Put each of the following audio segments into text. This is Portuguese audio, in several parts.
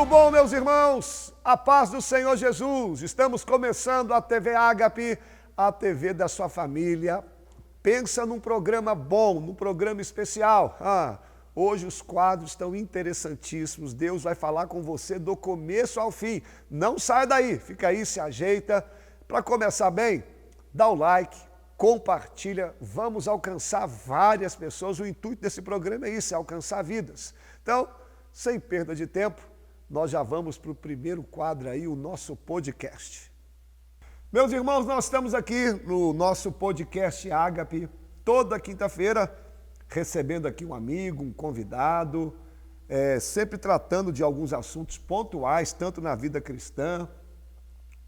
Tudo bom, meus irmãos? A paz do Senhor Jesus. Estamos começando a TV Ágape, a TV da sua família. Pensa num programa bom, num programa especial. Hoje os quadros estão interessantíssimos. Deus vai falar com você do começo ao fim. Não sai daí, fica aí, se ajeita. Para começar bem, dá o like, compartilha. Vamos alcançar várias pessoas. O intuito desse programa é isso, é alcançar vidas. Então, sem perda de tempo, nós já vamos para o primeiro quadro aí, o nosso podcast. Meus irmãos, nós estamos aqui no nosso podcast Ágape, toda quinta-feira, recebendo aqui um amigo, um convidado, sempre tratando de alguns assuntos pontuais, tanto na vida cristã,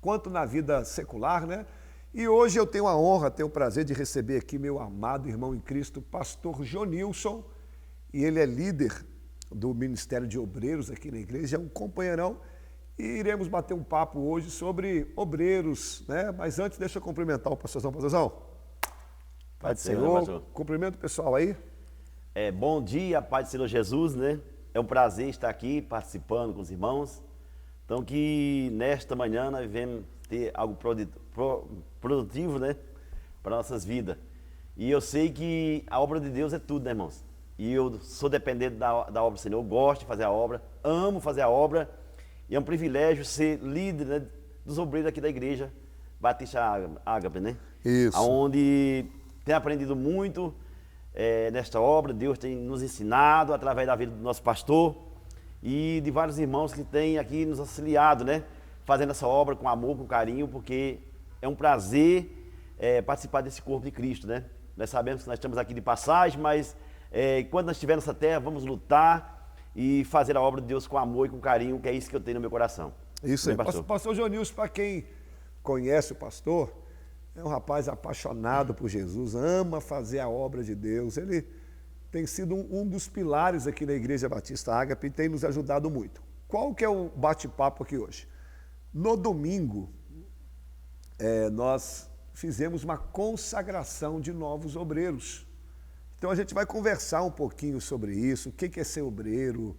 quanto na vida secular, né? E hoje eu tenho a honra, tenho o prazer de receber aqui meu amado irmão em Cristo, pastor Jonilson, e ele é líder do Ministério de Obreiros aqui na igreja, é um companheirão, e iremos bater um papo hoje sobre obreiros, né? Mas antes, deixa eu cumprimentar o pastorzão. Pai do Senhor, cumprimento o pessoal aí. Bom dia, Pai do Senhor Jesus, né? É um prazer estar aqui participando com os irmãos. Então, que nesta manhã nós vamos ter algo produtivo, né? Para nossas vidas. E eu sei que a obra de Deus é tudo, né, irmãos? E eu sou dependente da obra do Senhor, eu gosto de fazer a obra, amo fazer a obra. E é um privilégio ser líder, né, dos obreiros aqui da igreja Batista Ágape, né? Isso. Onde tem aprendido muito nesta obra. Deus tem nos ensinado através da vida do nosso pastor e de vários irmãos que têm aqui nos auxiliado, né? Fazendo essa obra com amor, com carinho, porque é um prazer participar desse corpo de Cristo, né? Nós sabemos que nós estamos aqui de passagem, mas quando nós estivermos nessa terra, vamos lutar e fazer a obra de Deus com amor e com carinho, que é isso que eu tenho no meu coração. Isso aí, pastor Jonilson, para quem conhece o pastor, é um rapaz apaixonado por Jesus, ama fazer a obra de Deus. Ele tem sido um dos pilares aqui na Igreja Batista Ágape e tem nos ajudado muito. Qual que é o bate-papo aqui hoje? No domingo, nós fizemos uma consagração de novos obreiros. Então a gente vai conversar um pouquinho sobre isso, o que é ser obreiro,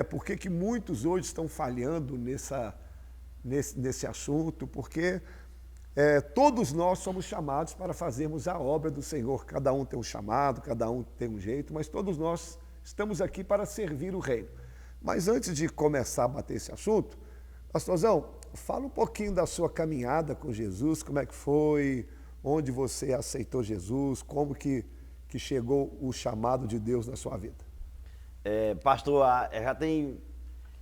por que muitos hoje estão falhando nesse assunto, porque todos nós somos chamados para fazermos a obra do Senhor. Cada um tem um chamado, cada um tem um jeito, mas todos nós estamos aqui para servir o reino. Mas antes de começar a bater esse assunto, pastorzão, fala um pouquinho da sua caminhada com Jesus, como é que foi, onde você aceitou Jesus, como que chegou o chamado de Deus na sua vida. Pastor,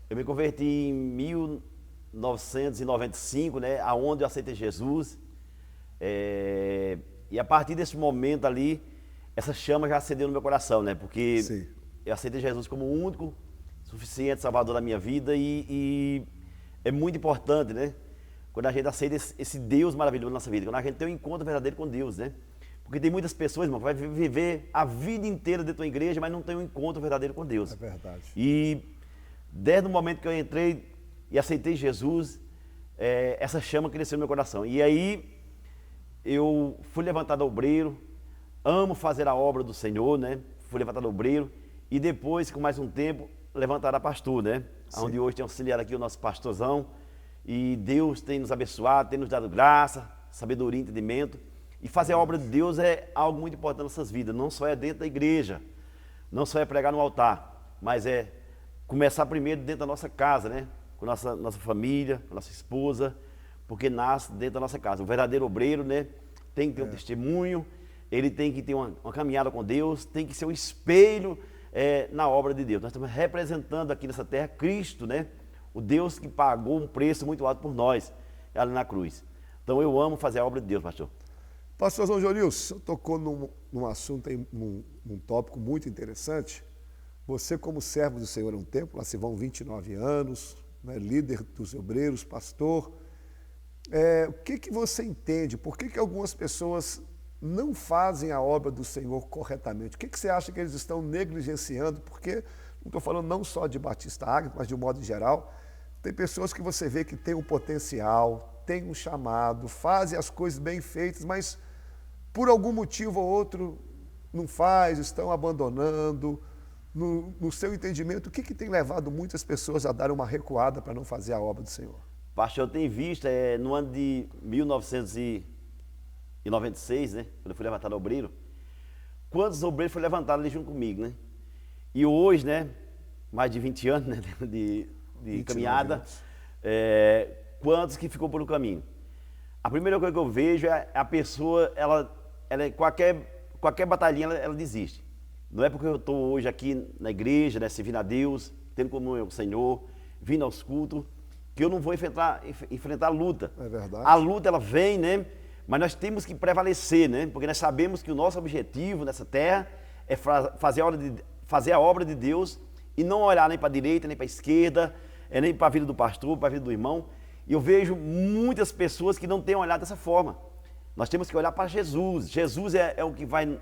eu me converti em 1995, né, aonde eu aceitei Jesus, e a partir desse momento ali, essa chama já acendeu no meu coração, né, porque Sim. Eu aceitei Jesus como o único, suficiente Salvador da minha vida, e é muito importante, né, quando a gente aceita esse Deus maravilhoso na nossa vida, quando a gente tem um encontro verdadeiro com Deus, né. Porque tem muitas pessoas, irmão, que vai viver a vida inteira dentro da igreja, mas não tem um encontro verdadeiro com Deus. É verdade. E desde o momento que eu entrei e aceitei Jesus, essa chama cresceu no meu coração. E aí eu fui levantado a obreiro, amo fazer a obra do Senhor, né? Fui levantado a obreiro e depois, com mais um tempo, levantado a pastor, né? Sim. Onde hoje tem auxiliado aqui o nosso pastorzão. E Deus tem nos abençoado, tem nos dado graça, sabedoria, entendimento. E fazer a obra de Deus é algo muito importante nas nossas vidas. Não só é dentro da igreja, não só é pregar no altar, mas é começar primeiro dentro da nossa casa, né? Com nossa família, com nossa esposa, porque nasce dentro da nossa casa. O verdadeiro obreiro, né? Tem que ter um testemunho, ele tem que ter uma caminhada com Deus, tem que ser um espelho na obra de Deus. Nós estamos representando aqui nessa terra Cristo, né? O Deus que pagou um preço muito alto por nós, ali na cruz. Então eu amo fazer a obra de Deus, pastor. Pastorzão Jonilson, tocou num assunto, num tópico muito interessante. Você, como servo do Senhor há um tempo, lá se vão 29 anos, né, líder dos obreiros, pastor. O que você entende? Por que algumas pessoas não fazem a obra do Senhor corretamente? O que você acha que eles estão negligenciando? Porque, não estou falando não só de Batista Ágape, mas de um modo geral, tem pessoas que você vê que têm um potencial, têm um chamado, fazem as coisas bem feitas, mas por algum motivo ou outro não faz, estão abandonando. no seu entendimento, o que tem levado muitas pessoas a dar uma recuada para não fazer a obra do Senhor? Pastor, eu tenho visto, no ano de 1996, né, quando eu fui levantado obreiro, quantos obreiros foram levantados ali junto comigo, né? E hoje, né, mais de 20 anos, né, de caminhada, quantos que ficou pelo caminho? A primeira coisa que eu vejo é a pessoa, ela qualquer batalhinha ela desiste. Não é porque eu estou hoje aqui na igreja, né, servindo a Deus, tendo comunhão com o Senhor, vindo aos cultos, que eu não vou enfrentar a luta. É verdade. A luta, ela vem, né? Mas nós temos que prevalecer, né? Porque nós sabemos que o nosso objetivo nessa terra é fazer a obra de Deus e não olhar nem para a direita, nem para a esquerda, nem para a vida do pastor, para a vida do irmão. E eu vejo muitas pessoas que não têm olhado dessa forma. Nós temos que olhar para Jesus. Jesus é o que vai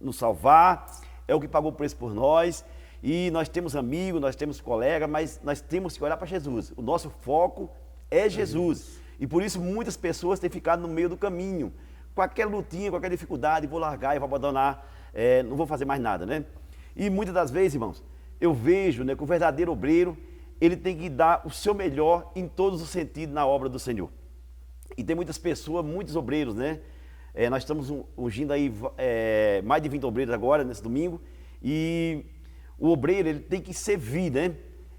nos salvar, é o que pagou o preço por nós. E nós temos amigos, nós temos colegas, mas nós temos que olhar para Jesus. O nosso foco é Jesus. E por isso muitas pessoas têm ficado no meio do caminho. Qualquer lutinha, qualquer dificuldade, vou largar e vou abandonar, não vou fazer mais nada, né? E muitas das vezes, irmãos, eu vejo, né, que o verdadeiro obreiro, ele tem que dar o seu melhor em todos os sentidos na obra do Senhor. E tem muitas pessoas, muitos obreiros, né? Nós estamos ungindo aí mais de 20 obreiros agora, nesse domingo, e o obreiro, ele tem que servir, né?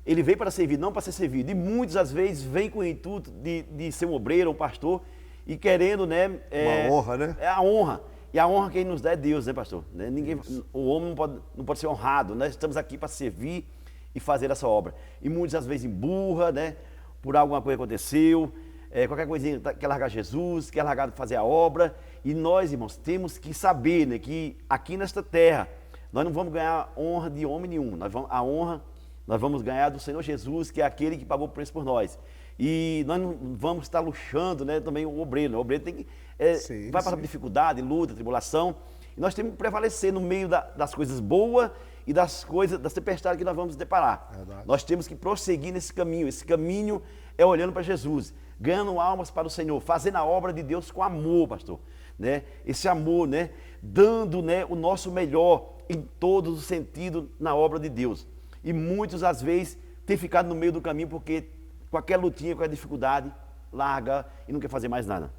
Ele veio para servir, não para ser servido. E muitas às vezes vem com o intuito de ser um obreiro, um pastor, e querendo, né? Uma honra, né? É a honra. E a honra quem nos dá é Deus, né, pastor? Ninguém, o homem não pode ser honrado. Nós estamos aqui para servir e fazer essa obra. E muitas às vezes emburra, né? Por alguma coisa que aconteceu, qualquer coisinha quer largar Jesus, quer largar de fazer a obra. E nós, irmãos, temos que saber, né, que aqui nesta terra nós não vamos ganhar honra de homem nenhum. A honra nós vamos ganhar do Senhor Jesus, que é aquele que pagou o preço por nós. E nós não vamos estar luxando, né, também o obreiro. Né? O obreiro tem que, vai passar por dificuldade, luta, tribulação. E nós temos que prevalecer no meio das coisas boas e das tempestades que nós vamos deparar. Verdade. Nós temos que prosseguir nesse caminho. Esse caminho é olhando para Jesus, ganhando almas para o Senhor, fazendo a obra de Deus com amor, pastor. Né? Esse amor, né, dando, né, o nosso melhor em todos os sentidos na obra de Deus. E muitos, às vezes, têm ficado no meio do caminho porque qualquer lutinha, qualquer dificuldade, larga e não quer fazer mais nada.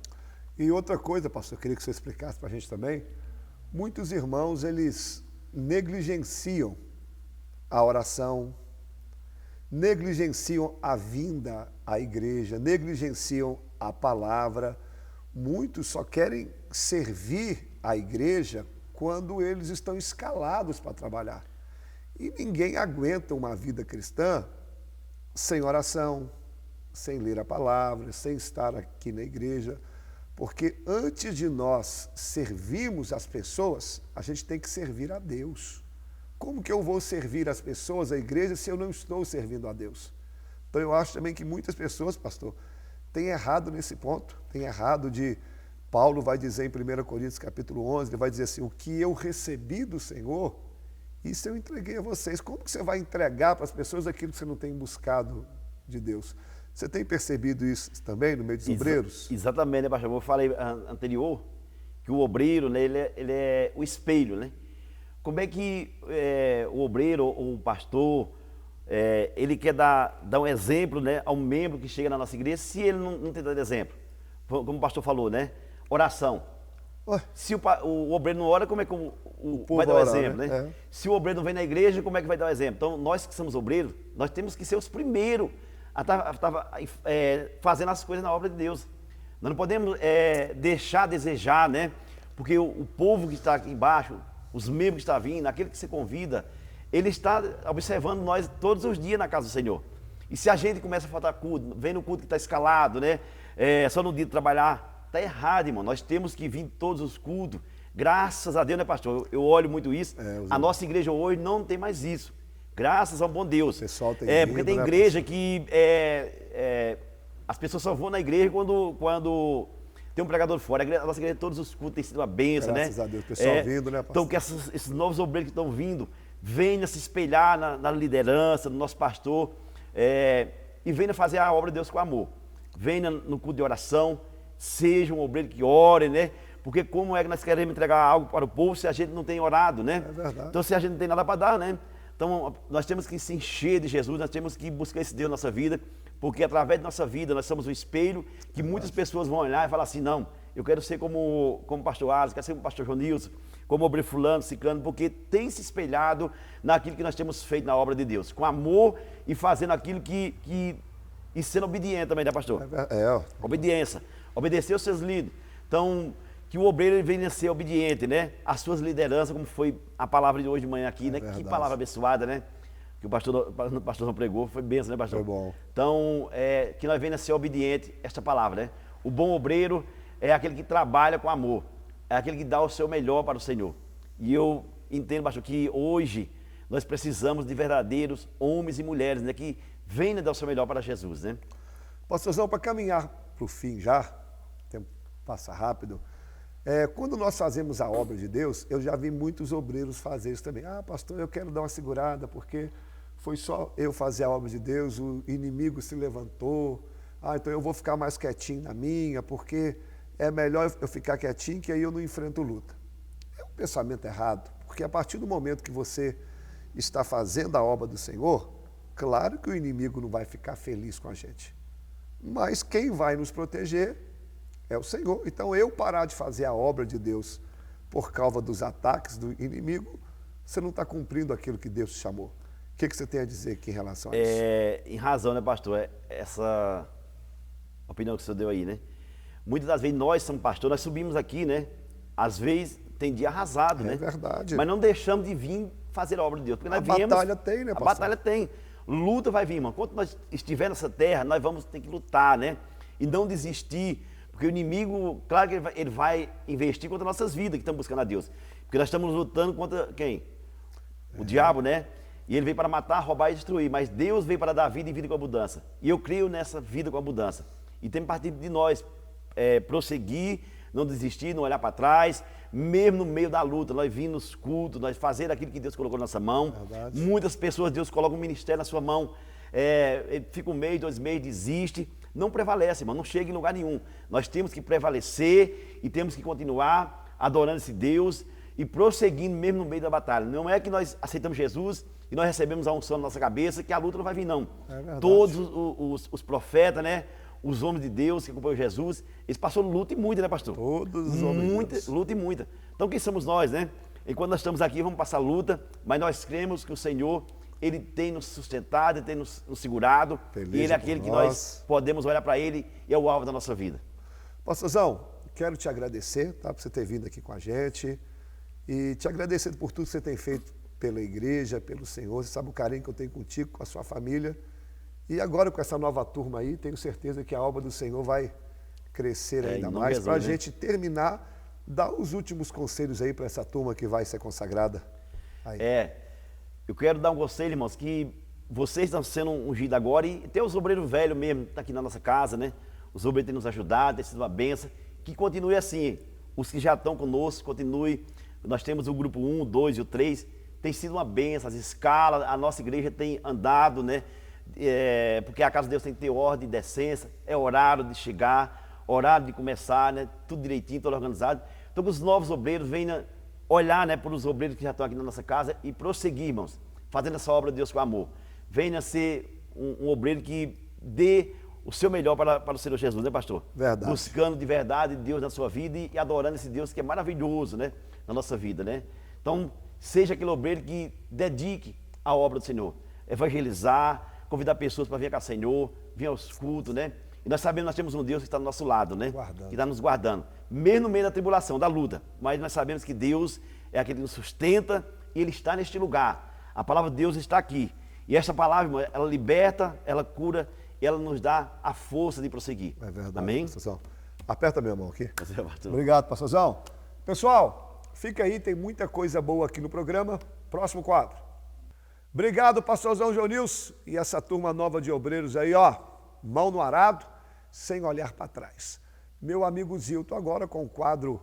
E outra coisa, pastor, eu queria que você explicasse para a gente também. Muitos irmãos, eles negligenciam a oração, negligenciam a vinda à igreja, negligenciam a palavra. Muitos só querem servir a igreja quando eles estão escalados para trabalhar. E ninguém aguenta uma vida cristã sem oração, sem ler a palavra, sem estar aqui na igreja, porque antes de nós servirmos as pessoas, a gente tem que servir a Deus. Como que eu vou servir as pessoas, a igreja, se eu não estou servindo a Deus? Então eu acho também que muitas pessoas, pastor, têm errado nesse ponto, têm errado de... Paulo vai dizer em 1 Coríntios capítulo 11, ele vai dizer assim, o que eu recebi do Senhor, isso eu entreguei a vocês. Como que você vai entregar para as pessoas aquilo que você não tem buscado de Deus? Você tem percebido isso também no meio dos obreiros? Exatamente, né, pastor? Eu falei anterior que o obreiro, né, ele é o espelho, né? Como é que o obreiro ou o pastor, ele quer dar um exemplo, né, ao membro que chega na nossa igreja, se ele não tem dado exemplo? Como o pastor falou, né? Oração. Se o obreiro não ora, como é que o vai dar o exemplo, né? Se o obreiro não vem na igreja, como é que vai dar o exemplo? Então, nós que somos obreiros, nós temos que ser os primeiros a estar fazendo as coisas na obra de Deus. Nós não podemos deixar a desejar, né? Porque o povo que está aqui embaixo, os membros que estão vindo, aquele que se convida, ele está observando nós todos os dias na casa do Senhor. E se a gente começa a faltar culto, vem no culto que está escalado, né? Só no dia de trabalhar, está errado, irmão. Nós temos que vir todos os cultos. Graças a Deus, né, pastor? Eu olho muito isso. A nossa igreja hoje não tem mais isso. Graças ao bom Deus. O pessoal tem vindo, porque tem igreja que as pessoas só vão na igreja quando tem um pregador fora. A nossa igreja, todos os cultos têm sido uma bênção, né? Graças a Deus, o pessoal vindo, né, pastor? Então, que esses novos obreiros que estão vindo, venham se espelhar na liderança do nosso pastor e venham fazer a obra de Deus com amor. Venha no culto de oração, seja um obreiro que ore, né? Porque como é que nós queremos entregar algo para o povo se a gente não tem orado, né? É verdade. Então, se a gente não tem nada para dar, né? Então, nós temos que se encher de Jesus, nós temos que buscar esse Deus na nossa vida, porque através da nossa vida nós somos um espelho que muitas pessoas vão olhar e falar assim, não, eu quero ser como o pastor Alisson, quero ser como o pastor Jonilson, como o obreiro fulano, ciclano, porque tem se espelhado naquilo que nós temos feito na obra de Deus, com amor e fazendo aquilo e sendo obediente também, né, pastor? Obediência, obedecer os seus líderes. Então, que o obreiro ele venha a ser obediente, né? As suas lideranças, como foi a palavra de hoje de manhã aqui, né? Verdade. Que palavra abençoada, né? Que o pastor não pregou, foi bênção, né, pastor? Foi bom. Então, que nós venha a ser obediente esta palavra, né? O bom obreiro é aquele que trabalha com amor, é aquele que dá o seu melhor para o Senhor. E eu entendo, pastor, que hoje nós precisamos de verdadeiros homens e mulheres, né? Que venham dar o seu melhor para Jesus, né? Pastorzão, para caminhar para o fim já, o tempo passa rápido, quando nós fazemos a obra de Deus, eu já vi muitos obreiros fazer isso também. Ah, pastor, eu quero dar uma segurada, porque foi só eu fazer a obra de Deus, o inimigo se levantou. Ah, então eu vou ficar mais quietinho na minha, porque é melhor eu ficar quietinho, que aí eu não enfrento luta. É um pensamento errado, porque a partir do momento que você está fazendo a obra do Senhor, claro que o inimigo não vai ficar feliz com a gente. Mas quem vai nos proteger é o Senhor. Então, eu parar de fazer a obra de Deus por causa dos ataques do inimigo, você não está cumprindo aquilo que Deus te chamou. O que você tem a dizer aqui em relação a isso? Em razão, né, pastor? Essa opinião que o senhor deu aí, né? Muitas das vezes nós somos pastores, nós subimos aqui, né? Às vezes tem dia arrasado, né? É verdade. Mas não deixamos de vir fazer a obra de Deus. Porque nós batalha tem, né, pastor? A batalha tem. Luta vai vir, irmão. Enquanto nós estiver nessa terra, nós vamos ter que lutar, né? E não desistir. Porque o inimigo, claro que ele vai investir contra nossas vidas que estamos buscando a Deus. Porque nós estamos lutando contra quem? O diabo, né? E ele veio para matar, roubar e destruir. Mas Deus veio para dar vida e vida com abundância. E eu creio nessa vida com abundância. E tem partido de nós prosseguir, não desistir, não olhar para trás. Mesmo no meio da luta, nós vir nos cultos, nós fazer aquilo que Deus colocou na nossa mão. Verdade. Muitas pessoas, Deus coloca um ministério na sua mão. Fica um mês, 2 meses, desiste. Não prevalece, irmão, não chega em lugar nenhum. Nós temos que prevalecer e temos que continuar adorando esse Deus e prosseguindo mesmo no meio da batalha. Não é que nós aceitamos Jesus e nós recebemos a unção na nossa cabeça que a luta não vai vir, não. Todos os profetas, né? Os homens de Deus que acompanham Jesus, eles passaram luta e muita, né, pastor? Todos os homens de Deus. Luta e muita. Então quem somos nós, né? Enquanto nós estamos aqui, vamos passar luta, mas nós cremos que o Senhor, Ele tem nos sustentado, Ele tem nos segurado, e Ele é aquele que nós podemos olhar para Ele e é o alvo da nossa vida. Pastorzão, quero te agradecer, tá, por você ter vindo aqui com a gente e te agradecer por tudo que você tem feito pela igreja, pelo Senhor. Você sabe o carinho que eu tenho contigo, com a sua família. E agora com essa nova turma aí, tenho certeza que a obra do Senhor vai crescer ainda mais. Para a gente terminar, dar os últimos conselhos aí para essa turma que vai ser consagrada. Aí. Eu quero dar um conselho, irmãos, que vocês estão sendo ungidos agora e tem os obreiros velhos mesmo, que estão aqui na nossa casa, né? Os obreiros têm nos ajudado, tem sido uma benção. Que continue assim. Os que já estão conosco, continue. Nós temos o grupo 1, o 2 e o 3. Tem sido uma benção, as escalas, a nossa igreja tem andado, né? Porque a casa de Deus tem que ter ordem e decência, é horário de chegar, horário de começar, né? Tudo direitinho, tudo organizado. Então que os novos obreiros venham olhar, né, para os obreiros que já estão aqui na nossa casa e prosseguir, irmãos, fazendo essa obra de Deus com amor. Venha ser um obreiro que dê o seu melhor para o Senhor Jesus, né, pastor? Verdade. Buscando de verdade Deus na sua vida e adorando esse Deus que é maravilhoso, né, na nossa vida, né? Então, seja aquele obreiro que dedique a obra do Senhor, evangelizar, convidar pessoas para vir cá, Senhor, vir aos cultos, né? E nós sabemos que nós temos um Deus que está do nosso lado, né? Que está nos guardando. Mesmo no meio da tribulação, da luta. Mas nós sabemos que Deus é aquele que nos sustenta e Ele está neste lugar. A palavra de Deus está aqui. E esta palavra, irmão, ela liberta, ela cura e ela nos dá a força de prosseguir. É verdade, amém? pastorzão. Aperta minha mão aqui. Pastor. Obrigado, pastorzão. Pessoal, fica aí, tem muita coisa boa aqui no programa. Próximo quadro. Obrigado, pastorzão Jonilson e essa turma nova de obreiros aí, ó. Mão no arado, sem olhar para trás. Meu amigo Zilton agora com o quadro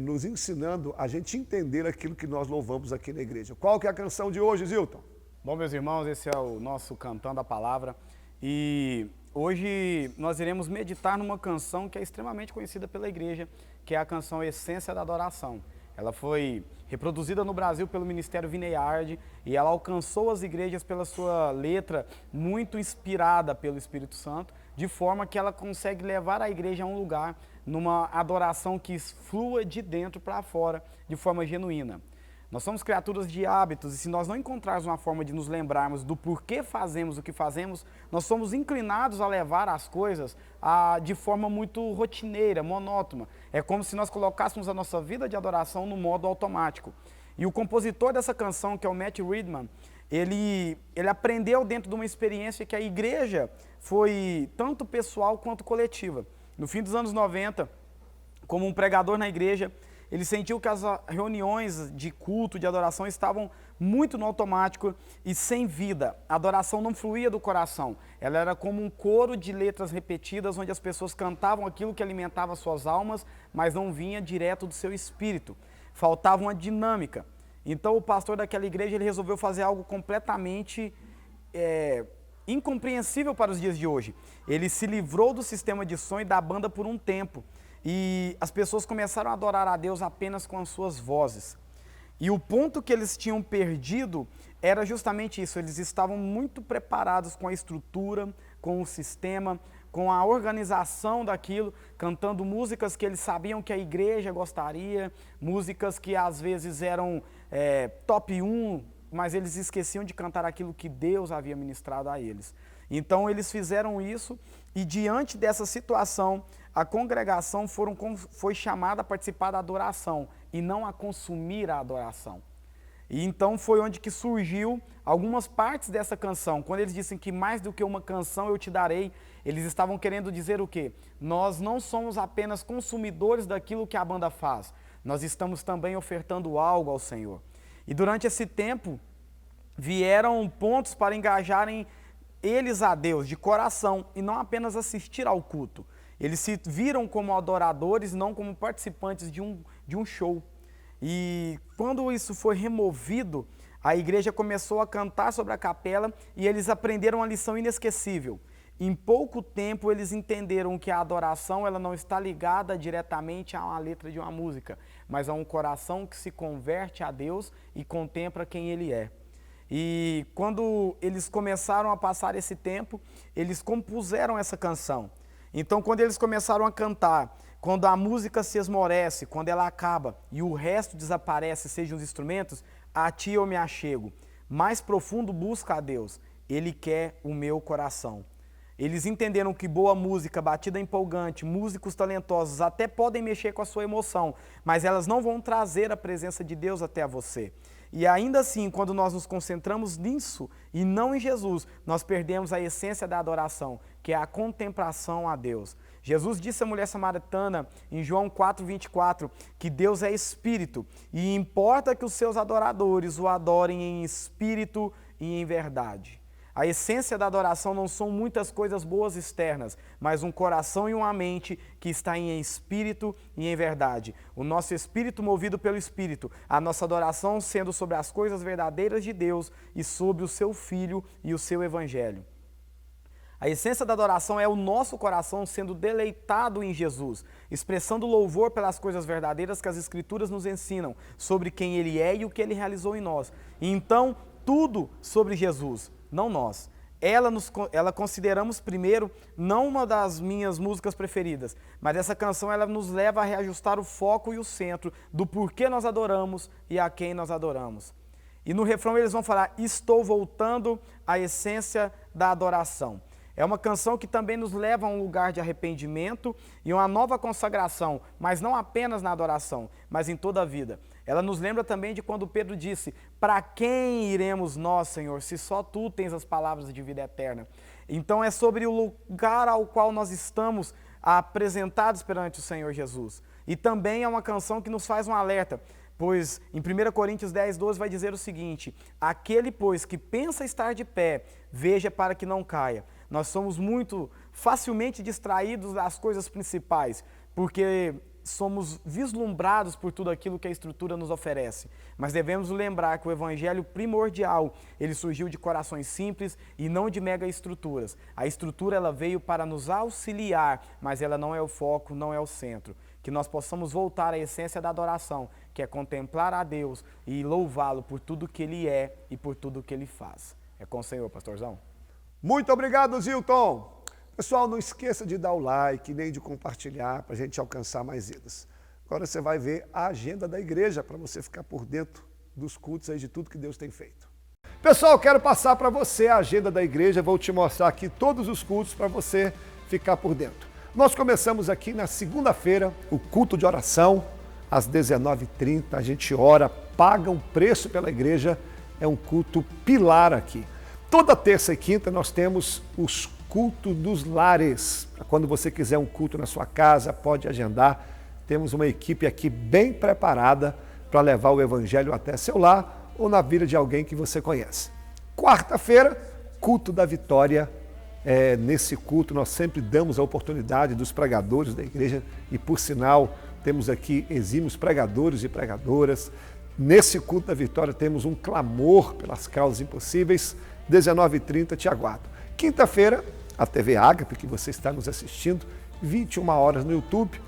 nos ensinando a gente entender aquilo que nós louvamos aqui na igreja. Qual que é a canção de hoje, Zilton? Bom, meus irmãos, esse é o nosso Cantando a Palavra e hoje nós iremos meditar numa canção que é extremamente conhecida pela igreja, que é a canção Essência da Adoração. Ela foi reproduzida no Brasil pelo Ministério Vineyard e ela alcançou as igrejas pela sua letra muito inspirada pelo Espírito Santo, de forma que ela consegue levar a igreja a um lugar numa adoração que flua de dentro para fora de forma genuína. Nós somos criaturas de hábitos e se nós não encontrarmos uma forma de nos lembrarmos do porquê fazemos o que fazemos, nós somos inclinados a levar as coisas de forma muito rotineira, monótona. É como se nós colocássemos a nossa vida de adoração no modo automático. E o compositor dessa canção, que é o Matt Redman, ele aprendeu dentro de uma experiência que a igreja foi tanto pessoal quanto coletiva. No fim dos anos 90, como um pregador na igreja, ele sentiu que as reuniões de culto, de adoração, estavam muito no automático e sem vida. A adoração não fluía do coração. Ela era como um coro de letras repetidas, onde as pessoas cantavam aquilo que alimentava suas almas, mas não vinha direto do seu espírito. Faltava uma dinâmica. Então o pastor daquela igreja ele resolveu fazer algo completamente incompreensível para os dias de hoje. Ele se livrou do sistema de som e da banda por um tempo. E as pessoas começaram a adorar a Deus apenas com as suas vozes. E o ponto que eles tinham perdido era justamente isso. Eles estavam muito preparados com a estrutura, com o sistema, com a organização daquilo, cantando músicas que eles sabiam que a igreja gostaria, músicas que às vezes eram top 1, mas eles esqueciam de cantar aquilo que Deus havia ministrado a eles. Então eles fizeram isso e diante dessa situação, a congregação foi chamada a participar da adoração e não a consumir a adoração. E então foi onde que surgiu algumas partes dessa canção. Quando eles dizem que mais do que uma canção eu te darei, eles estavam querendo dizer o quê? Nós não somos apenas consumidores daquilo que a banda faz, nós estamos também ofertando algo ao Senhor. E durante esse tempo, vieram pontos para engajarem eles a Deus de coração e não apenas assistir ao culto. Eles se viram como adoradores, não como participantes de um show. E quando isso foi removido, a igreja começou a cantar sobre a capela e eles aprenderam uma lição inesquecível. Em pouco tempo eles entenderam que a adoração ela não está ligada diretamente a uma letra de uma música, mas a um coração que se converte a Deus e contempla quem Ele é. E quando eles começaram a passar esse tempo, eles compuseram essa canção. Então, quando eles começaram a cantar, quando a música se esmorece, quando ela acaba e o resto desaparece, sejam os instrumentos, a ti eu me achego. Mais profundo busca a Deus, Ele quer o meu coração. Eles entenderam que boa música, batida empolgante, músicos talentosos até podem mexer com a sua emoção, mas elas não vão trazer a presença de Deus até a você. E ainda assim, quando nós nos concentramos nisso e não em Jesus, nós perdemos a essência da adoração, que é a contemplação a Deus. Jesus disse à mulher samaritana, em João 4:24, que Deus é espírito e importa que os seus adoradores o adorem em espírito e em verdade. A essência da adoração não são muitas coisas boas externas, mas um coração e uma mente que está em espírito e em verdade. O nosso espírito movido pelo Espírito, a nossa adoração sendo sobre as coisas verdadeiras de Deus e sobre o seu Filho e o seu Evangelho. A essência da adoração é o nosso coração sendo deleitado em Jesus, expressando louvor pelas coisas verdadeiras que as Escrituras nos ensinam, sobre quem Ele é e o que Ele realizou em nós. E então, tudo sobre Jesus, não nós. Ela consideramos primeiro, não uma das minhas músicas preferidas, mas essa canção ela nos leva a reajustar o foco e o centro do porquê nós adoramos e a quem nós adoramos. E no refrão eles vão falar, estou voltando à essência da adoração. É uma canção que também nos leva a um lugar de arrependimento e uma nova consagração, mas não apenas na adoração, mas em toda a vida. Ela nos lembra também de quando Pedro disse, para quem iremos nós, Senhor, se só Tu tens as palavras de vida eterna? Então é sobre o lugar ao qual nós estamos apresentados perante o Senhor Jesus. E também é uma canção que nos faz um alerta, pois em 1 Coríntios 10:12 vai dizer o seguinte, aquele, pois, que pensa estar de pé, veja para que não caia. Nós somos muito facilmente distraídos das coisas principais, porque somos vislumbrados por tudo aquilo que a Escritura nos oferece. Mas devemos lembrar que o Evangelho primordial, ele surgiu de corações simples e não de mega estruturas. A estrutura ela veio para nos auxiliar, mas ela não é o foco, não é o centro. que nós possamos voltar à essência da adoração, que é contemplar a Deus e louvá-lo por tudo que Ele é e por tudo que Ele faz. É com o Senhor, pastorzão. Muito obrigado, Zilton. Pessoal, não esqueça de dar o like, nem de compartilhar para a gente alcançar mais vidas. Agora você vai ver a agenda da igreja para você ficar por dentro dos cultos aí, de tudo que Deus tem feito. Pessoal, quero passar para você a agenda da igreja, vou te mostrar aqui todos os cultos para você ficar por dentro. Nós começamos aqui na segunda-feira o culto de oração, às 19h30, a gente ora, paga um preço pela igreja, é um culto pilar aqui. Toda terça e quinta nós temos os cultos dos lares. Quando você quiser um culto na sua casa, pode agendar. Temos uma equipe aqui bem preparada para levar o evangelho até seu lar ou na vida de alguém que você conhece. Quarta-feira, culto da vitória. Nesse culto nós sempre damos a oportunidade dos pregadores da igreja e, por sinal, temos aqui exímios pregadores e pregadoras. Nesse culto da vitória temos um clamor pelas causas impossíveis. 19h30, te aguardo. Quinta-feira, a TV Ágape, que você está nos assistindo, 21 horas no YouTube.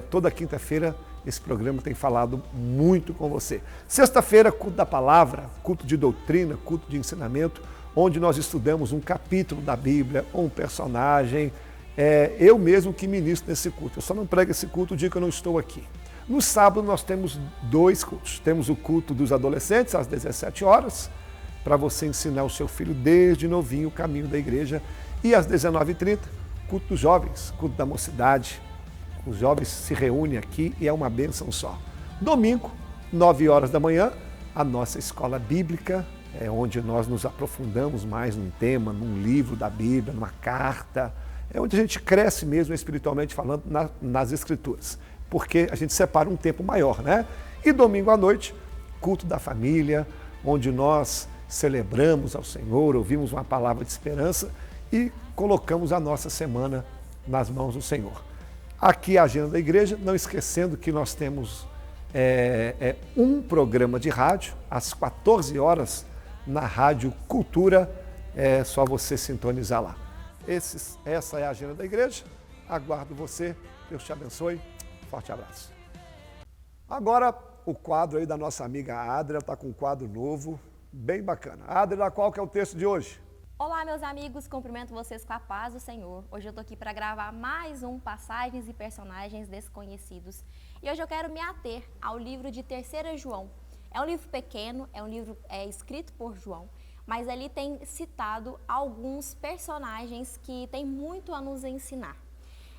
Toda quinta-feira esse programa tem falado muito com você. Sexta-feira, culto da palavra, culto de doutrina, culto de ensinamento, onde nós estudamos um capítulo da Bíblia, ou um personagem. Eu mesmo que ministro nesse culto. Eu só não prego esse culto o dia que eu não estou aqui. No sábado nós temos 2 cultos. Temos o culto dos adolescentes, às 17 horas, para você ensinar o seu filho desde novinho o caminho da igreja. E às 19h30, culto dos jovens, culto da mocidade. Os jovens se reúnem aqui e é uma bênção só. Domingo, 9 horas da manhã, a nossa escola bíblica, onde nós nos aprofundamos mais num tema, num livro da Bíblia, numa carta, onde a gente cresce mesmo espiritualmente falando nas Escrituras, porque a gente separa um tempo maior, né? E domingo à noite, culto da família, onde nós celebramos ao Senhor, ouvimos uma palavra de esperança e colocamos a nossa semana nas mãos do Senhor. Aqui a agenda da igreja, não esquecendo que nós temos um programa de rádio, às 14 horas, na Rádio Cultura, é só você sintonizar lá. Essa é a agenda da igreja, aguardo você, Deus te abençoe, forte abraço. Agora o quadro aí da nossa amiga Adria, está com um quadro novo, bem bacana. Adria, qual que é o texto de hoje? Olá, meus amigos, cumprimento vocês com a paz do Senhor. Hoje eu estou aqui para gravar mais um Passagens e Personagens Desconhecidos. E hoje eu quero me ater ao livro de 3 João. É um livro pequeno, é um livro escrito por João, mas ali tem citado alguns personagens que têm muito a nos ensinar.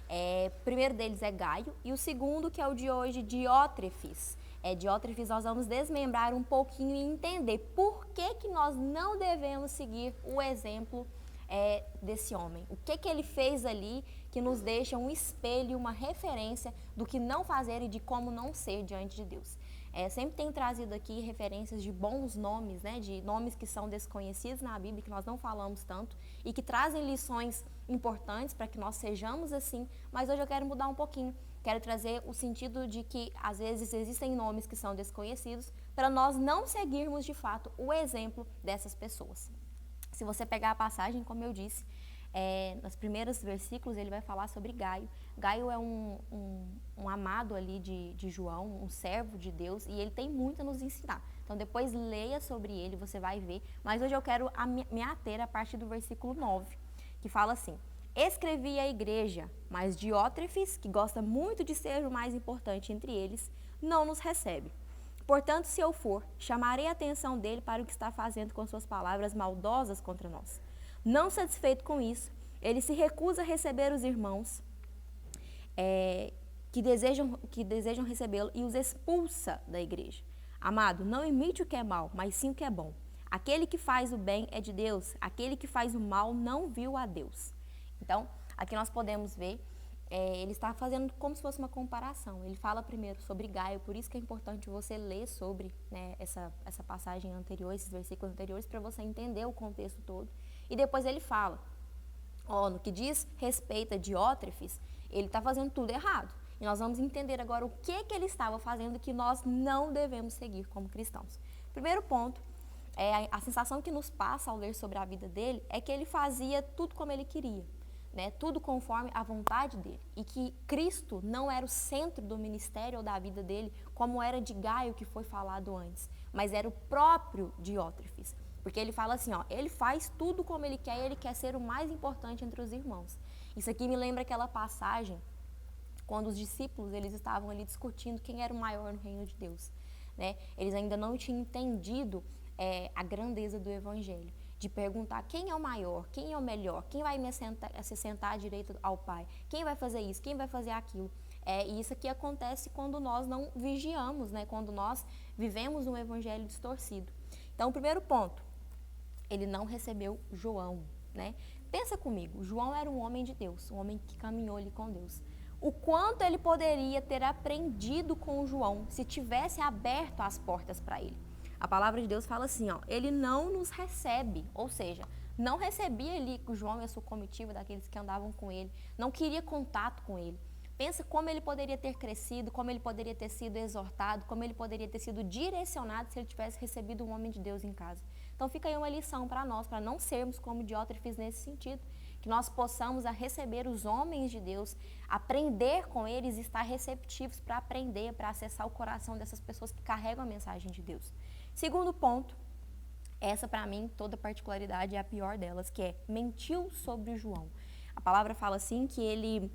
O primeiro deles é Gaio e o segundo, que é o de hoje, Diótrefes. Diótrefes, nós vamos desmembrar um pouquinho e entender por que nós não devemos seguir o exemplo desse homem. O que ele fez ali que nos deixa um espelho, uma referência do que não fazer e de como não ser diante de Deus. Sempre tem trazido aqui referências de bons nomes, né, de nomes que são desconhecidos na Bíblia, que nós não falamos tanto e que trazem lições importantes para que nós sejamos assim, mas hoje eu quero mudar um pouquinho. Quero trazer o sentido de que, às vezes, existem nomes que são desconhecidos para nós não seguirmos, de fato, o exemplo dessas pessoas. Se você pegar a passagem, como eu disse, nos primeiros versículos ele vai falar sobre Gaio. Gaio é um amado ali de João, um servo de Deus, e ele tem muito a nos ensinar. Então, depois leia sobre ele, você vai ver. Mas hoje eu quero me ater a partir do versículo 9, que fala assim: escrevi à igreja, mas Diótrefes, que gosta muito de ser o mais importante entre eles, não nos recebe. Portanto, se eu for, chamarei a atenção dele para o que está fazendo com suas palavras maldosas contra nós. Não satisfeito com isso, ele se recusa a receber os irmãos que desejam recebê-lo e os expulsa da igreja. Amado, não imite o que é mal, mas sim o que é bom. Aquele que faz o bem é de Deus, aquele que faz o mal não viu a Deus. Então, aqui nós podemos ver, ele está fazendo como se fosse uma comparação. Ele fala primeiro sobre Gaio, por isso que é importante você ler sobre, né, essa passagem anterior, esses versículos anteriores, para você entender o contexto todo. E depois ele fala, no que diz respeito a Diótrefes, ele está fazendo tudo errado. E nós vamos entender agora o que ele estava fazendo que nós não devemos seguir como cristãos. Primeiro ponto, a sensação que nos passa ao ler sobre a vida dele é que ele fazia tudo como ele queria. né, tudo conforme a vontade dele, e que Cristo não era o centro do ministério ou da vida dele, como era de Gaio, que foi falado antes, mas era o próprio Diótrefes, porque ele fala assim, ó, ele faz tudo como ele quer ser o mais importante entre os irmãos. Isso aqui me lembra aquela passagem quando os discípulos eles estavam ali discutindo quem era o maior no reino de Deus, né? Eles ainda não tinham entendido a grandeza do evangelho, de perguntar quem é o maior, quem é o melhor, quem vai se sentar à direita ao Pai, quem vai fazer isso, quem vai fazer aquilo. E isso aqui acontece quando nós não vigiamos, né? Quando nós vivemos um evangelho distorcido. Então, o primeiro ponto, ele não recebeu João, né? Pensa comigo, João era um homem de Deus, um homem que caminhou ali com Deus. O quanto ele poderia ter aprendido com João se tivesse aberto as portas para ele. A palavra de Deus fala assim, ó, ele não nos recebe, ou seja, não recebia ali o João e a sua comitiva daqueles que andavam com ele, não queria contato com ele. Pensa como ele poderia ter crescido, como ele poderia ter sido exortado, como ele poderia ter sido direcionado se ele tivesse recebido um homem de Deus em casa. Então fica aí uma lição para nós, para não sermos como Diótrefes nesse sentido, que nós possamos receber os homens de Deus, aprender com eles e estar receptivos para aprender, para acessar o coração dessas pessoas que carregam a mensagem de Deus. Segundo ponto, essa para mim, toda particularidade é a pior delas, que é mentiu sobre o João. A palavra fala assim que ele,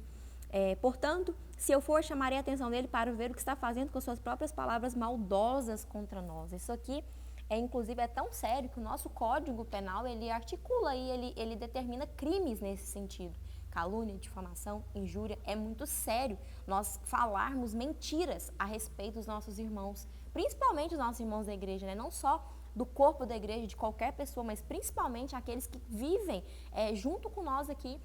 portanto, se eu for, chamarei a atenção dele para ver o que está fazendo com suas próprias palavras maldosas contra nós. Isso aqui inclusive, é tão sério que o nosso Código Penal, ele articula e ele determina crimes nesse sentido. Calúnia, difamação, injúria, é muito sério nós falarmos mentiras a respeito dos nossos irmãos, principalmente os nossos irmãos da igreja, né? Não só do corpo da igreja, de qualquer pessoa, mas principalmente aqueles que vivem junto com nós aqui,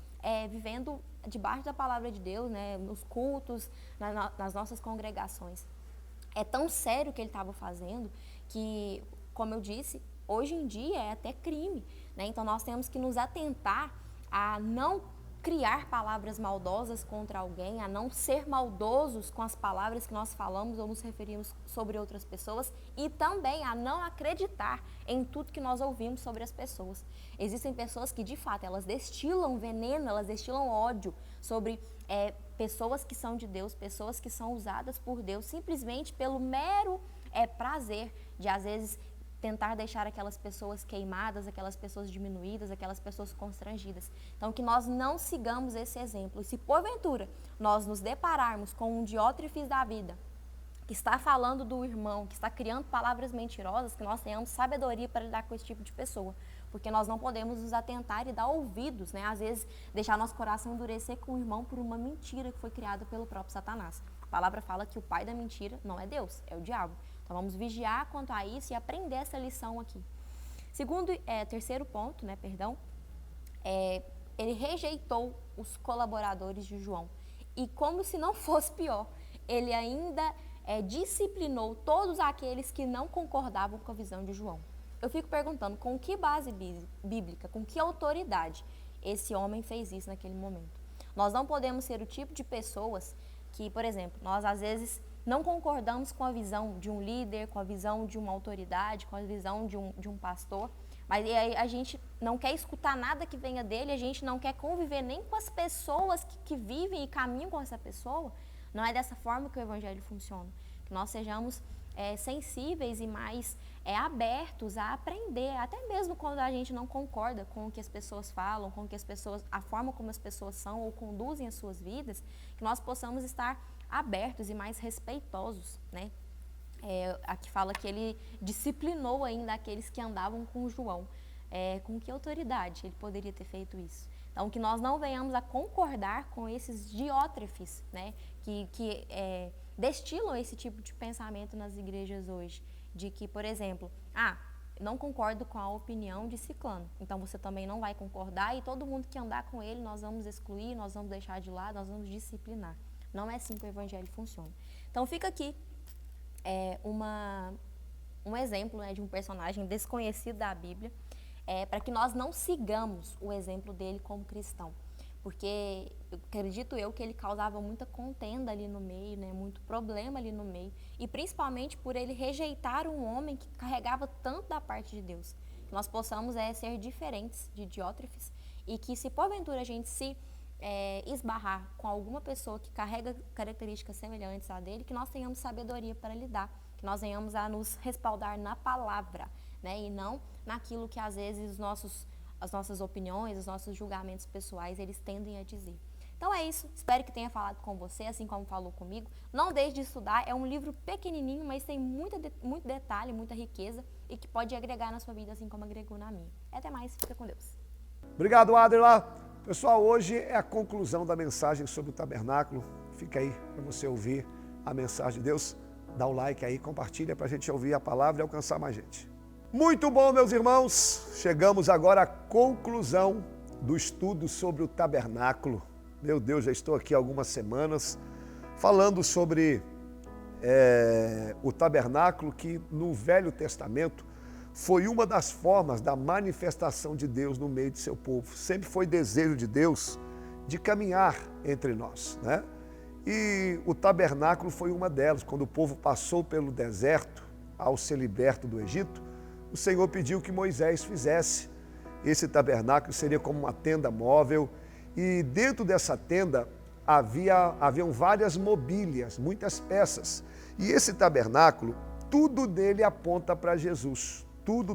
vivendo debaixo da palavra de Deus, né? Nos cultos, nas nossas congregações. É tão sério o que ele estava fazendo que, como eu disse, hoje em dia é até crime, né? Então nós temos que nos atentar a não criar palavras maldosas contra alguém, a não ser maldosos com as palavras que nós falamos ou nos referimos sobre outras pessoas e também a não acreditar em tudo que nós ouvimos sobre as pessoas. Existem pessoas que, de fato, elas destilam veneno, elas destilam ódio sobre pessoas que são de Deus, pessoas que são usadas por Deus simplesmente pelo mero prazer de, às vezes, tentar deixar aquelas pessoas queimadas, aquelas pessoas diminuídas, aquelas pessoas constrangidas. Então, que nós não sigamos esse exemplo. E se, porventura, nós nos depararmos com um Diótrefes da vida, que está falando do irmão, que está criando palavras mentirosas, que nós tenhamos sabedoria para lidar com esse tipo de pessoa. Porque nós não podemos nos atentar e dar ouvidos, né? Às vezes, deixar nosso coração endurecer com o irmão por uma mentira que foi criada pelo próprio Satanás. A palavra fala que o pai da mentira não é Deus, é o diabo. Então, vamos vigiar quanto a isso e aprender essa lição aqui. Terceiro ponto, né, ele rejeitou os colaboradores de João. E como se não fosse pior, ele ainda disciplinou todos aqueles que não concordavam com a visão de João. Eu fico perguntando, com que base bíblica, com que autoridade esse homem fez isso naquele momento? Nós não podemos ser o tipo de pessoas que, por exemplo, nós às vezes não concordamos com a visão de um líder, com a visão de uma autoridade, com a visão de um pastor, mas aí a gente não quer escutar nada que venha dele, a gente não quer conviver nem com as pessoas que vivem e caminham com essa pessoa. Não é dessa forma que o evangelho funciona. Que nós sejamos sensíveis e mais abertos a aprender, até mesmo quando a gente não concorda com o que as pessoas falam, com o que a forma como as pessoas são ou conduzem as suas vidas, que nós possamos estar abertos e mais respeitosos, né? Aqui fala que ele disciplinou ainda aqueles que andavam com João. Com que autoridade ele poderia ter feito isso? Então, que nós não venhamos a concordar com esses Diótrefes, né? Que destilam esse tipo de pensamento nas igrejas hoje. De que, por exemplo, não concordo com a opinião de ciclano, então você também não vai concordar e todo mundo que andar com ele nós vamos excluir, nós vamos deixar de lado, nós vamos disciplinar. Não é assim que o evangelho funciona. Então fica aqui um exemplo, né, de um personagem desconhecido da Bíblia, para que nós não sigamos o exemplo dele como cristão. Porque acredito eu que ele causava muita contenda ali no meio, né, muito problema ali no meio, e principalmente por ele rejeitar um homem que carregava tanto da parte de Deus. Que nós possamos ser diferentes de Diótrefes e que, se porventura a gente se esbarrar com alguma pessoa que carrega características semelhantes à dele, que nós tenhamos sabedoria para lidar, que nós venhamos a nos respaldar na palavra, né, e não naquilo que às vezes as nossas opiniões, os nossos julgamentos pessoais, eles tendem a dizer. Então é isso, espero que tenha falado com você, assim como falou comigo. Não deixe de estudar, é um livro pequenininho, mas tem muito detalhe, muita riqueza e que pode agregar na sua vida, assim como agregou na minha. Até mais, fica com Deus. Obrigado, Adela. Pessoal, hoje é a conclusão da mensagem sobre o tabernáculo. Fica aí para você ouvir a mensagem de Deus. Dá o like aí, compartilha para a gente ouvir a palavra e alcançar mais gente. Muito bom, meus irmãos. Chegamos agora à conclusão do estudo sobre o tabernáculo. Meu Deus, já estou aqui há algumas semanas falando sobre o tabernáculo, que no Velho Testamento foi uma das formas da manifestação de Deus no meio de seu povo. Sempre foi desejo de Deus de caminhar entre nós, né? E o tabernáculo foi uma delas. Quando o povo passou pelo deserto, ao ser liberto do Egito, o Senhor pediu que Moisés fizesse. Esse tabernáculo seria como uma tenda móvel, e dentro dessa tenda haviam várias mobílias, muitas peças. E esse tabernáculo, tudo dele aponta para Jesus. Tudo.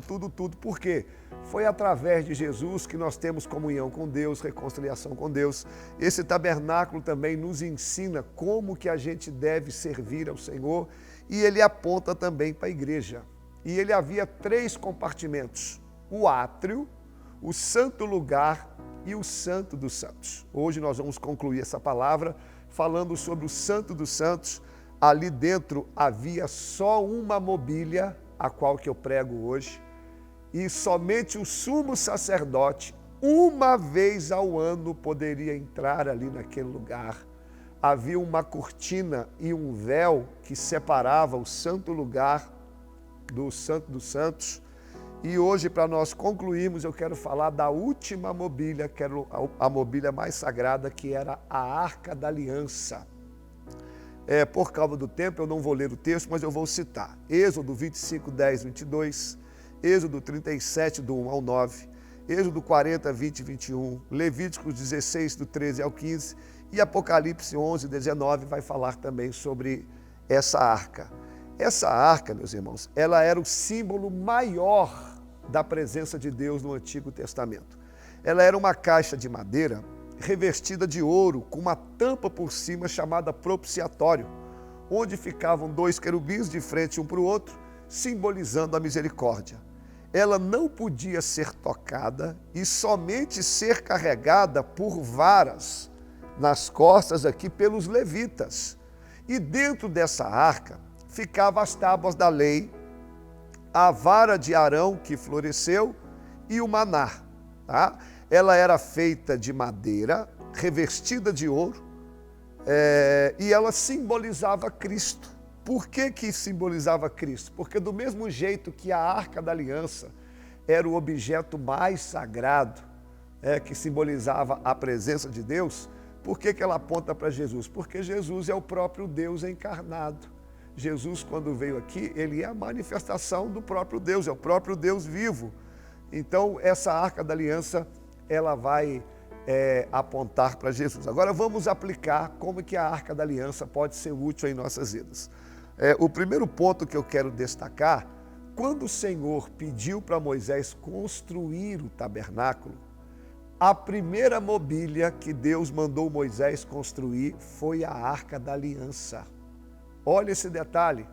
Por quê? Foi através de Jesus que nós temos comunhão com Deus, reconciliação com Deus. Esse tabernáculo também nos ensina como que a gente deve servir ao Senhor, e ele aponta também para a igreja. E ele havia 3 compartimentos: o átrio, o santo lugar e o santo dos santos. Hoje nós vamos concluir essa palavra falando sobre o santo dos santos. Ali dentro havia só uma mobília, a qual que eu prego hoje, e somente o sumo sacerdote, uma vez ao ano, poderia entrar ali naquele lugar. Havia uma cortina e um véu que separava o santo lugar do santo dos santos. E hoje, para nós concluirmos, eu quero falar da última mobília, que era a mobília mais sagrada, que era a Arca da Aliança. Por causa do tempo, eu não vou ler o texto, mas eu vou citar. Êxodo 25, 10, 22, Êxodo 37, do 1 ao 9, Êxodo 40, 20 e 21, Levíticos 16, do 13 ao 15, e Apocalipse 11, 19, vai falar também sobre essa arca. Essa arca, meus irmãos, ela era o símbolo maior da presença de Deus no Antigo Testamento. Ela era uma caixa de madeira revestida de ouro, com uma tampa por cima chamada propiciatório, onde ficavam 2 querubins de frente um para o outro, simbolizando a misericórdia. Ela não podia ser tocada e somente ser carregada por varas nas costas aqui pelos levitas. E dentro dessa arca ficavam as tábuas da lei, a vara de Arão que floresceu e o maná. Tá? Ela era feita de madeira, revestida de ouro, e ela simbolizava Cristo. Por que simbolizava Cristo? Porque do mesmo jeito que a Arca da Aliança era o objeto mais sagrado, que simbolizava a presença de Deus, por que ela aponta para Jesus? Porque Jesus é o próprio Deus encarnado. Jesus, quando veio aqui, ele é a manifestação do próprio Deus, é o próprio Deus vivo. Então, essa Arca da Aliança, ela vai apontar para Jesus. Agora, vamos aplicar como que a Arca da Aliança pode ser útil em nossas vidas. O primeiro ponto que eu quero destacar, quando o Senhor pediu para Moisés construir o tabernáculo, a primeira mobília que Deus mandou Moisés construir foi a Arca da Aliança. Olha esse detalhe.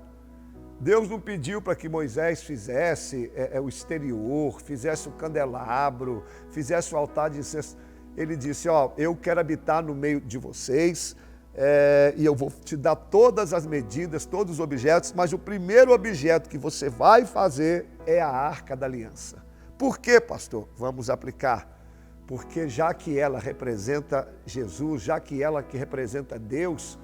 Deus não pediu para que Moisés fizesse o exterior, fizesse o candelabro, fizesse o altar de incenso. Ele disse, eu quero habitar no meio de vocês, e eu vou te dar todas as medidas, todos os objetos, mas o primeiro objeto que você vai fazer é a Arca da Aliança. Por quê, pastor? Vamos aplicar. Porque já que ela representa Jesus, já que ela que representa Deus,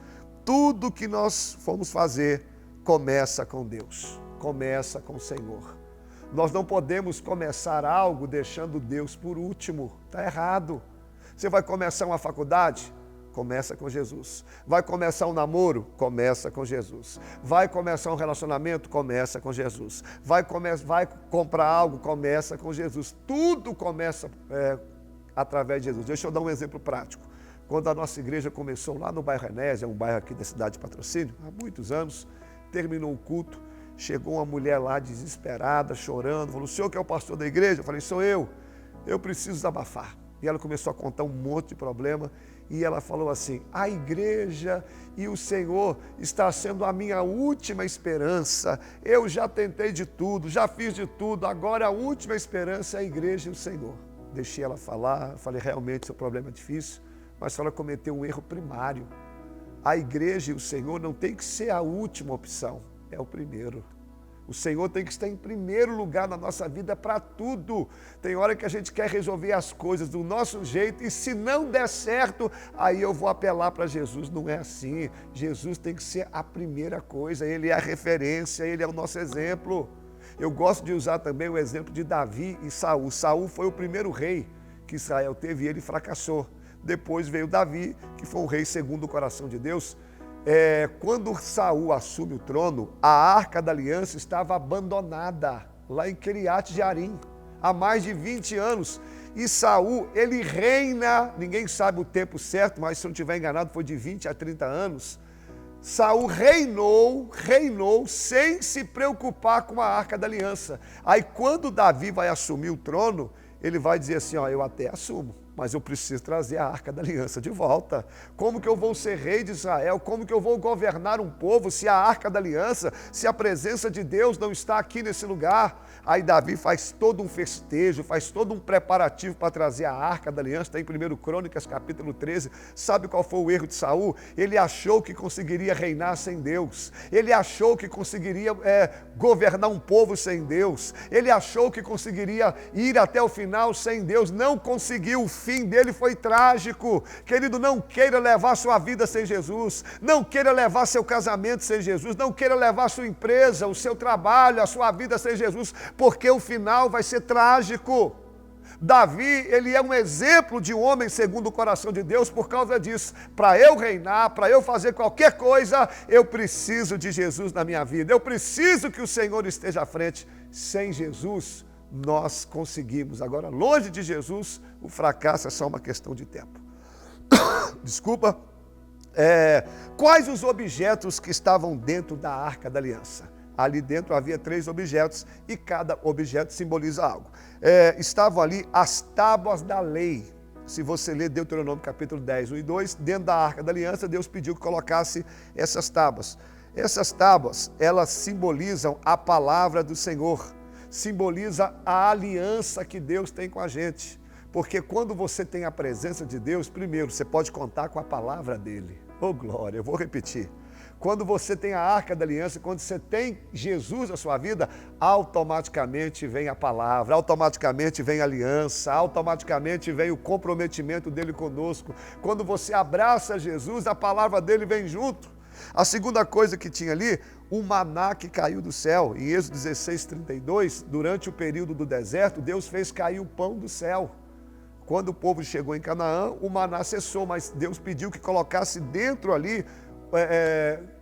tudo que nós formos fazer começa com Deus, começa com o Senhor. Nós não podemos começar algo deixando Deus por último, está errado. Você vai começar uma faculdade? Começa com Jesus. Vai começar um namoro? Começa com Jesus. Vai começar um relacionamento? Começa com Jesus. Vai comprar algo? Começa com Jesus. Tudo começa através de Jesus. Deixa eu dar um exemplo prático. quando a nossa igreja começou lá no bairro Enésia, um bairro aqui da cidade de Patrocínio, há muitos anos, terminou o culto, chegou uma mulher lá desesperada, chorando, falou, o senhor que é o pastor da igreja? Eu falei, sou eu preciso desabafar. E ela começou a contar um monte de problema, e ela falou assim, a igreja e o Senhor está sendo a minha última esperança, eu já tentei de tudo, já fiz de tudo, agora a última esperança é a igreja e o Senhor. Deixei ela falar, falei, realmente seu problema é difícil, mas ela cometeu um erro primário. A igreja e o Senhor não tem que ser a última opção, é o primeiro. O Senhor tem que estar em primeiro lugar na nossa vida para tudo. Tem hora que a gente quer resolver as coisas do nosso jeito e se não der certo, aí eu vou apelar para Jesus. Não é assim. Jesus tem que ser a primeira coisa, Ele é a referência, Ele é o nosso exemplo. Eu gosto de usar também o exemplo de Davi e Saul. Saul foi o primeiro rei que Israel teve e ele fracassou. Depois veio Davi, que foi um rei segundo o coração de Deus. Quando Saul assume o trono, a Arca da Aliança estava abandonada, lá em Quiriate Jearim, há mais de 20 anos. E Saul, ele reina, ninguém sabe o tempo certo, mas se eu não estiver enganado, foi de 20 a 30 anos. Saul reinou sem se preocupar com a Arca da Aliança. Aí quando Davi vai assumir o trono, ele vai dizer assim, ó, eu até assumo, mas eu preciso trazer a Arca da Aliança de volta. Como que eu vou ser rei de Israel? Como que eu vou governar um povo se a Arca da Aliança, se a presença de Deus não está aqui nesse lugar? Aí Davi faz todo um festejo, faz todo um preparativo para trazer a Arca da Aliança. Está em 1 Crônicas, capítulo 13. Sabe qual foi o erro de Saul? Ele achou que conseguiria reinar sem Deus. Ele achou que conseguiria governar um povo sem Deus. Ele achou que conseguiria ir até o final sem Deus. Não conseguiu. O fim dele foi trágico. Querido, não queira levar sua vida sem Jesus. Não queira levar seu casamento sem Jesus. Não queira levar sua empresa, o seu trabalho, a sua vida sem Jesus, porque o final vai ser trágico. Davi, ele é um exemplo de um homem segundo o coração de Deus por causa disso. Para eu reinar, para eu fazer qualquer coisa, eu preciso de Jesus na minha vida. Eu preciso que o Senhor esteja à frente. Sem Jesus, nós conseguimos. Agora, longe de Jesus, o fracasso é só uma questão de tempo. Desculpa. Quais os objetos que estavam dentro da Arca da Aliança? Ali dentro havia 3 objetos e cada objeto simboliza algo. Estavam ali as tábuas da lei. Se você ler Deuteronômio capítulo 10, 1 e 2, dentro da Arca da Aliança, Deus pediu que colocasse essas tábuas. Essas tábuas, elas simbolizam a palavra do Senhor, simboliza a aliança que Deus tem com a gente. Porque quando você tem a presença de Deus, primeiro, você pode contar com a palavra dele. Oh glória, eu vou repetir. Quando você tem a Arca da Aliança, quando você tem Jesus na sua vida, automaticamente vem a palavra, automaticamente vem a aliança, automaticamente vem o comprometimento dele conosco. Quando você abraça Jesus, a palavra dele vem junto. A segunda coisa que tinha ali, o maná que caiu do céu. Em Êxodo 16, 32, durante o período do deserto, Deus fez cair o pão do céu. Quando o povo chegou em Canaã, o maná cessou, mas Deus pediu que colocasse dentro ali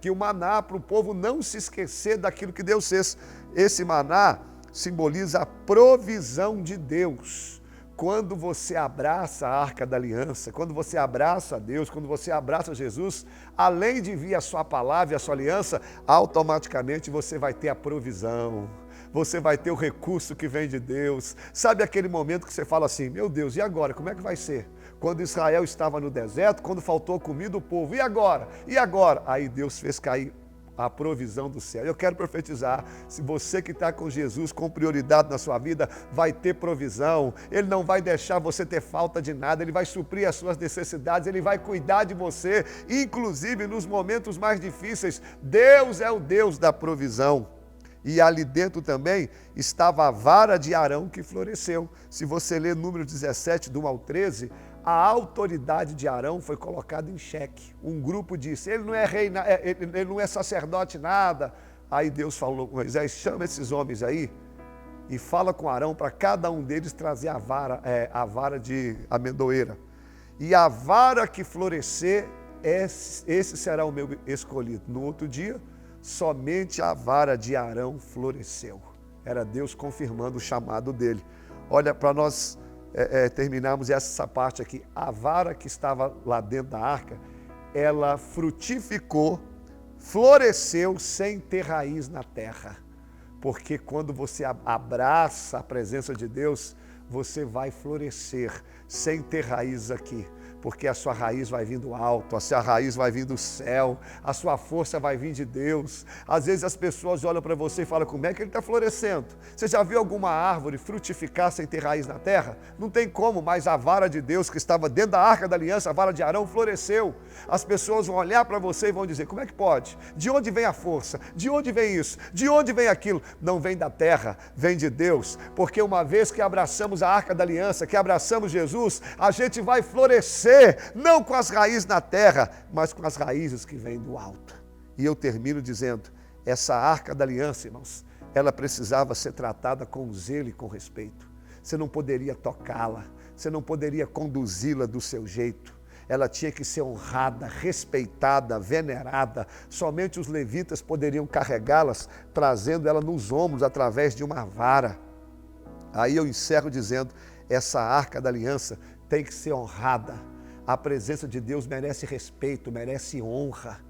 que o maná, para o povo não se esquecer daquilo que Deus fez. Esse maná simboliza a provisão de Deus. Quando você abraça a Arca da Aliança, quando você abraça a Deus, quando você abraça Jesus, além de vir a sua palavra e a sua aliança, automaticamente você vai ter a provisão, você vai ter o recurso que vem de Deus. Sabe aquele momento que você fala assim, meu Deus, e agora? Como é que vai ser? Quando Israel estava no deserto, quando faltou comida, o povo, e agora? E agora? Aí Deus fez cair a provisão do céu. Eu quero profetizar, se você que está com Jesus com prioridade na sua vida, vai ter provisão. Ele não vai deixar você ter falta de nada, Ele vai suprir as suas necessidades, Ele vai cuidar de você, inclusive nos momentos mais difíceis. Deus é o Deus da provisão. E ali dentro também estava a vara de Arão que floresceu. Se você ler Números 17, do 1 ao 13, a autoridade de Arão foi colocada em xeque. Um grupo disse, ele não é rei, ele não é sacerdote nada. Aí Deus falou com Moisés, chama esses homens aí e fala com Arão para cada um deles trazer a vara de amendoeira. E a vara que florescer, esse será o meu escolhido. No outro dia, somente a vara de Arão floresceu. Era Deus confirmando o chamado dele. Olha, para nós terminarmos essa parte aqui. A vara que estava lá dentro da arca, ela frutificou, floresceu sem ter raiz na terra. Porque quando você abraça a presença de Deus, você vai florescer sem ter raiz aqui. Porque a sua raiz vai vir do alto, a sua raiz vai vir do céu, a sua força vai vir de Deus. Às vezes as pessoas olham para você e falam, como é que ele está florescendo? Você já viu alguma árvore frutificar sem ter raiz na terra? Não tem como, mas a vara de Deus que estava dentro da arca da aliança, a vara de Arão, floresceu. As pessoas vão olhar para você e vão dizer, como é que pode? De onde vem a força? De onde vem isso? De onde vem aquilo? Não vem da terra, vem de Deus. Porque uma vez que abraçamos a arca da aliança, que abraçamos Jesus, a gente vai florescer. Não com as raízes na terra, mas com as raízes que vêm do alto. E eu termino dizendo, essa arca da aliança, irmãos, ela precisava ser tratada com zelo e com respeito. Você não poderia tocá-la, você não poderia conduzi-la do seu jeito. Ela tinha que ser honrada, respeitada, venerada. Somente os levitas poderiam carregá-las, trazendo ela nos ombros através de uma vara. Aí eu encerro dizendo, essa arca da aliança tem que ser honrada. A presença de Deus merece respeito, merece honra.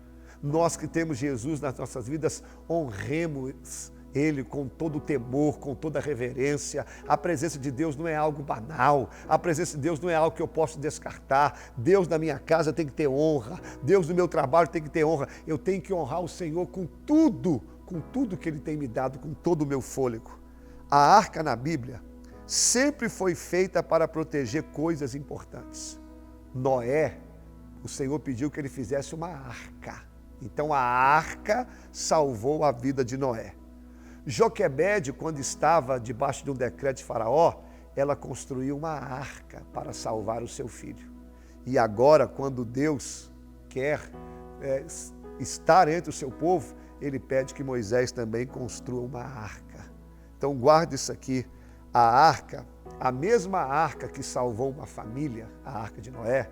Nós que temos Jesus nas nossas vidas, honremos Ele com todo o temor, com toda a reverência. A presença de Deus não é algo banal. A presença de Deus não é algo que eu posso descartar. Deus na minha casa tem que ter honra. Deus no meu trabalho tem que ter honra. Eu tenho que honrar o Senhor com tudo que Ele tem me dado, com todo o meu fôlego. A arca na Bíblia sempre foi feita para proteger coisas importantes. Noé, o Senhor pediu que ele fizesse uma arca. Então a arca salvou a vida de Noé. Joquebede, quando estava debaixo de um decreto de Faraó, ela construiu uma arca para salvar o seu filho. E agora, quando Deus quer estar entre o seu povo, Ele pede que Moisés também construa uma arca. Então guarde isso aqui. A arca, a mesma arca que salvou uma família, a arca de Noé,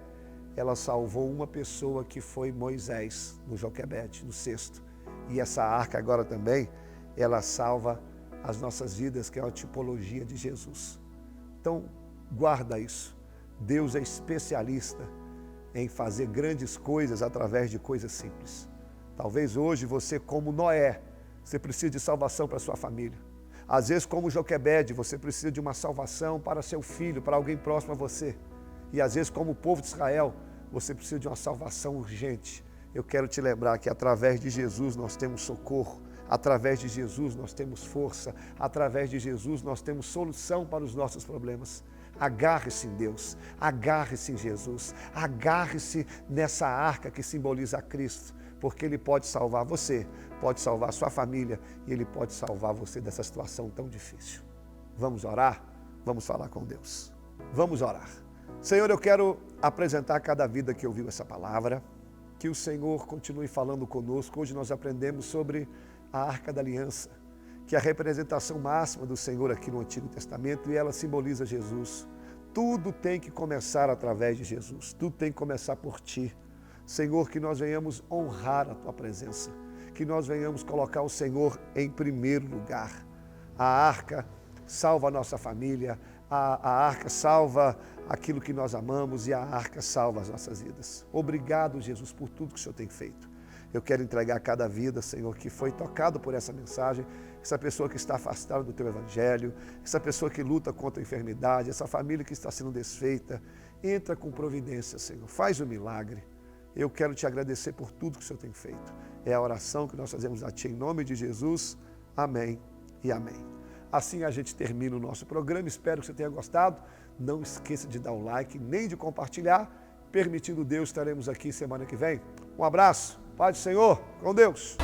ela salvou uma pessoa que foi Moisés, no Joquebede, no cesto. E essa arca agora também, ela salva as nossas vidas, que é uma tipologia de Jesus. Então, guarda isso. Deus é especialista em fazer grandes coisas através de coisas simples. Talvez hoje você, como Noé, você precise de salvação para a sua família. Às vezes, como Joquebede, você precisa de uma salvação para seu filho, para alguém próximo a você. E às vezes, como o povo de Israel, você precisa de uma salvação urgente. Eu quero te lembrar que através de Jesus nós temos socorro, através de Jesus nós temos força, através de Jesus nós temos solução para os nossos problemas. Agarre-se em Deus, agarre-se em Jesus, agarre-se nessa arca que simboliza a Cristo, porque Ele pode salvar você, pode salvar a sua família e Ele pode salvar você dessa situação tão difícil. Vamos orar? Vamos falar com Deus. Vamos orar. Senhor, eu quero apresentar cada vida que ouviu essa palavra, que o Senhor continue falando conosco. Hoje nós aprendemos sobre a Arca da Aliança, que é a representação máxima do Senhor aqui no Antigo Testamento, e ela simboliza Jesus. Tudo tem que começar através de Jesus, tudo tem que começar por Ti. Senhor, que nós venhamos honrar a Tua presença, que nós venhamos colocar o Senhor em primeiro lugar. A arca salva a nossa família, a arca salva aquilo que nós amamos e a arca salva as nossas vidas. Obrigado, Jesus, por tudo que o Senhor tem feito. Eu quero entregar cada vida, Senhor, que foi tocado por essa mensagem, essa pessoa que está afastada do Teu Evangelho, essa pessoa que luta contra a enfermidade, essa família que está sendo desfeita. Entra com providência, Senhor, faz o milagre. Eu quero Te agradecer por tudo que o Senhor tem feito. É a oração que nós fazemos a Ti em nome de Jesus. Amém e amém. Assim a gente termina o nosso programa. Espero que você tenha gostado. Não esqueça de dar o like, nem de compartilhar. Permitindo Deus, estaremos aqui semana que vem. Um abraço. Paz do Senhor. Com Deus.